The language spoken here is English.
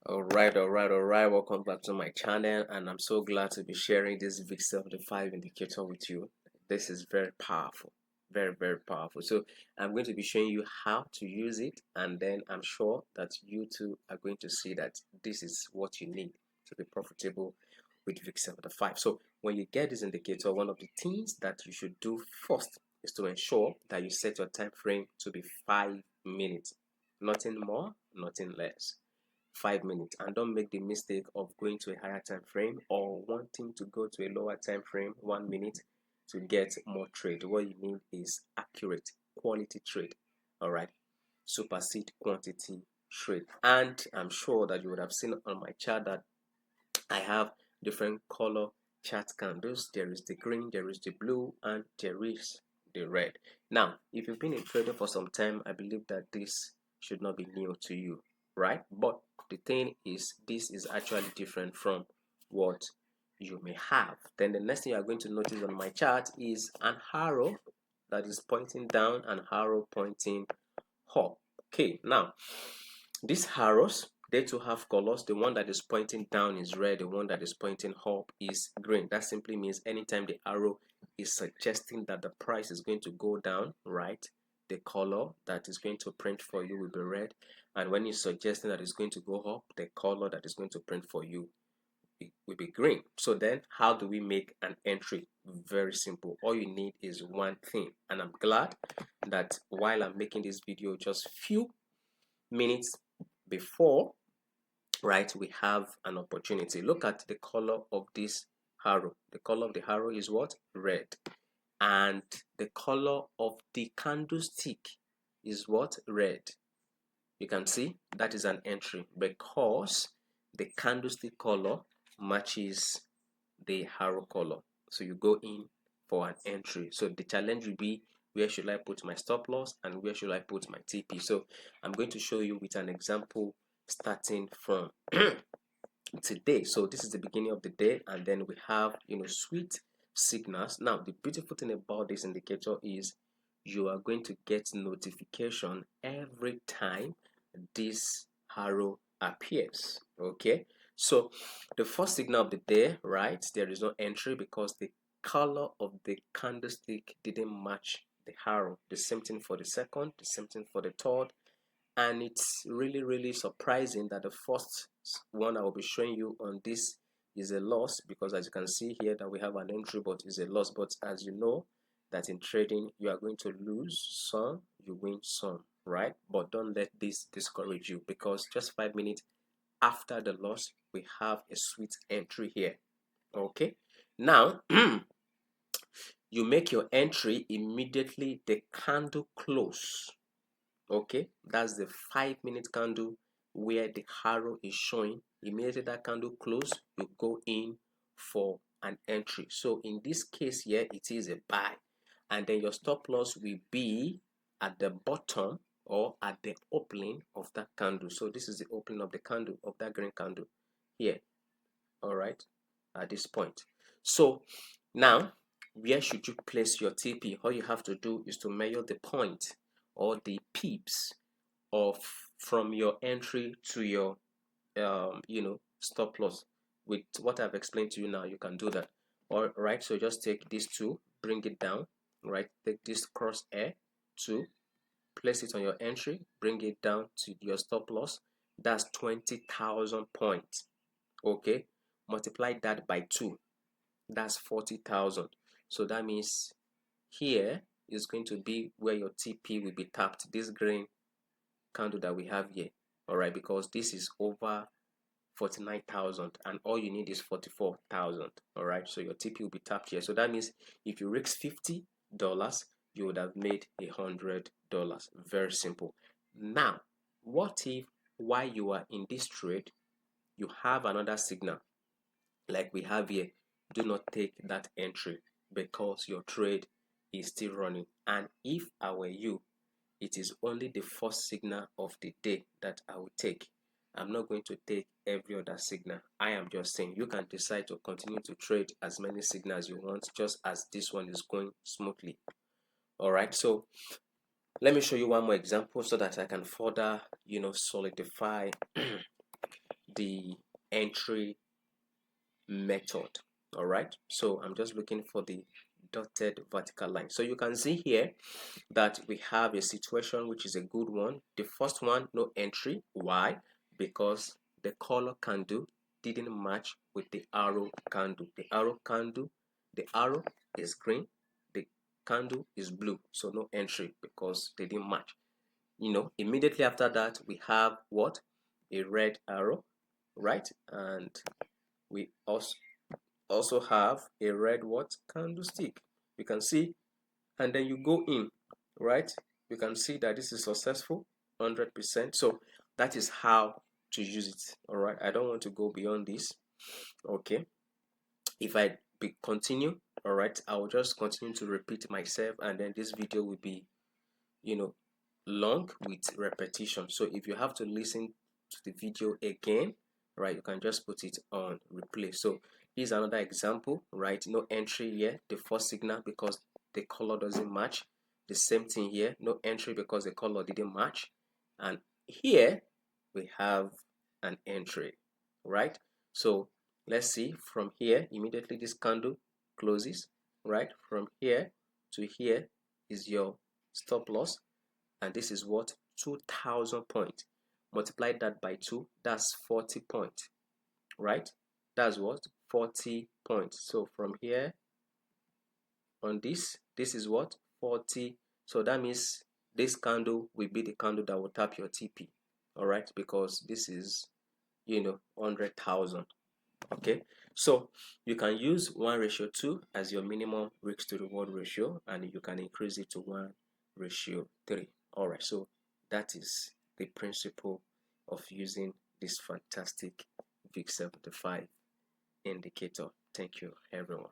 All right. Welcome back to my channel, and I'm so glad to be sharing this VIX 75 indicator with you. This is very powerful, very powerful. So I'm going to be showing you how to use it, and then I'm sure that you too are going to see that this is what you need to be profitable with VIX 75. So when you get this indicator, one of the things that you should do first is to ensure that you set your time frame to be 5 minutes, nothing more, nothing less. 5 minutes, and don't make the mistake of going to a higher time frame or wanting to go to a lower time frame 1 minute to get more trade. What you need is accurate quality trade. All right, supersede quantity trade. And I'm sure that you would have seen on my chart that I have different color chart candles. There is the green, there is the blue, and there is the red. Now if you've been a trader for some time, I believe that this should not be new to you, right? But the thing is, this is actually different from what you may have. Then the next thing you are going to notice on my chart is an arrow that is pointing down, an arrow pointing up. Okay, now these arrows, they too have colors. The one that is pointing down is red, the one that is pointing up is green. That simply means anytime the arrow is suggesting that the price is going to go down, right, the color that is going to print for you will be red, and when it's suggesting that it's going to go up, the color that is going to print for you will be green. So then how do we make an entry? Very simple. All you need is one thing, and I'm glad that while I'm making this video, just few minutes before, right, we have an opportunity. Look at the color of this arrow. The color of the arrow is what? Red. And the color of the candlestick is what? Red. You can see that is an entry because the candlestick color matches the arrow color. So you go in for an entry. So the challenge will be, where should I put my stop loss and where should I put my TP? So I'm going to show you with an example starting from today. So this is the beginning of the day, and then we have sweet signals. Now the beautiful thing about this indicator is you are going to get notification every time this arrow appears. Okay, so the first signal of the day, right, there is no entry because the color of the candlestick didn't match the arrow. The same thing for the second, the same thing for the third, and it's really surprising that the first one I will be showing you on this is a loss, because as you can see here that we have an entry but it's a loss. But as you know that in trading you are going to lose some, you win some, right? But don't let this discourage you, because just 5 minutes after the loss we have a sweet entry here. Okay, now you make your entry immediately the candle close. Okay, that's the 5 minute candle where the arrow is showing. Immediately that candle close, you go in for an entry. So in this case here, it is a buy, and then your stop loss will be at the bottom or at the opening of that candle. So this is the opening of the candle, of that green candle here. All right, at this point. So now, where should you place your TP? All you have to do is to measure the point or the pips of from your entry to your stop loss. With what I've explained to you now, you can do that. All right, so just take these two, bring it down, right? Take this cross hair to place it on your entry, bring it down to your stop loss. That's 20,000 points. Okay, multiply that by 2, that's 40,000. So that means here is going to be where your TP will be tapped, this green candle that we have here. All right, because this is over 49,000 and all you need is 44,000. All right, so your TP will be tapped here. So that means if you risk $50, you would have made $100. Very simple. Now, what if while you are in this trade you have another signal like we have here? Do not take that entry because your trade is still running. And if I were you, it is only the first signal of the day that I will take. I'm not going to take every other signal. I am just saying you can decide to continue to trade as many signals you want, just as this one is going smoothly. All right, so let me show you one more example so that I can further solidify the entry method. All right, so I'm just looking for the dotted vertical line. So you can see here that we have a situation which is a good one. The first one, no entry. Why? Because the color candle didn't match with the arrow candle. The arrow is green, the candle is blue, so no entry because they didn't match. Immediately after that we have what? A red arrow, right? And we also have a red what? Candlestick. You can see, and then you go in, right? You can see that this is successful 100%. So that is how to use it. All right, I don't want to go beyond this. Okay, if I continue, all right, I will just continue to repeat myself, and then this video will be long with repetition. So if you have to listen to the video again, right, you can just put it on replay. So here's another example, right? No entry here, the first signal, because the color doesn't match. The same thing here, no entry because the color didn't match. And here we have an entry, right? So let's see, from here immediately this candle closes, right? From here to here is your stop loss, and this is what? 2,000 points. Multiply that by 2, that's 40 points, right? That's what? 40 points. So from here on this is what? 40. So that means this candle will be the candle that will tap your TP, all right? Because this is 100,000. Okay, so you can use 1:2 as your minimum risk to reward ratio, and you can increase it to 1:3. All right, so that is the principle of using this fantastic VIX 75 indicator. Thank you, everyone.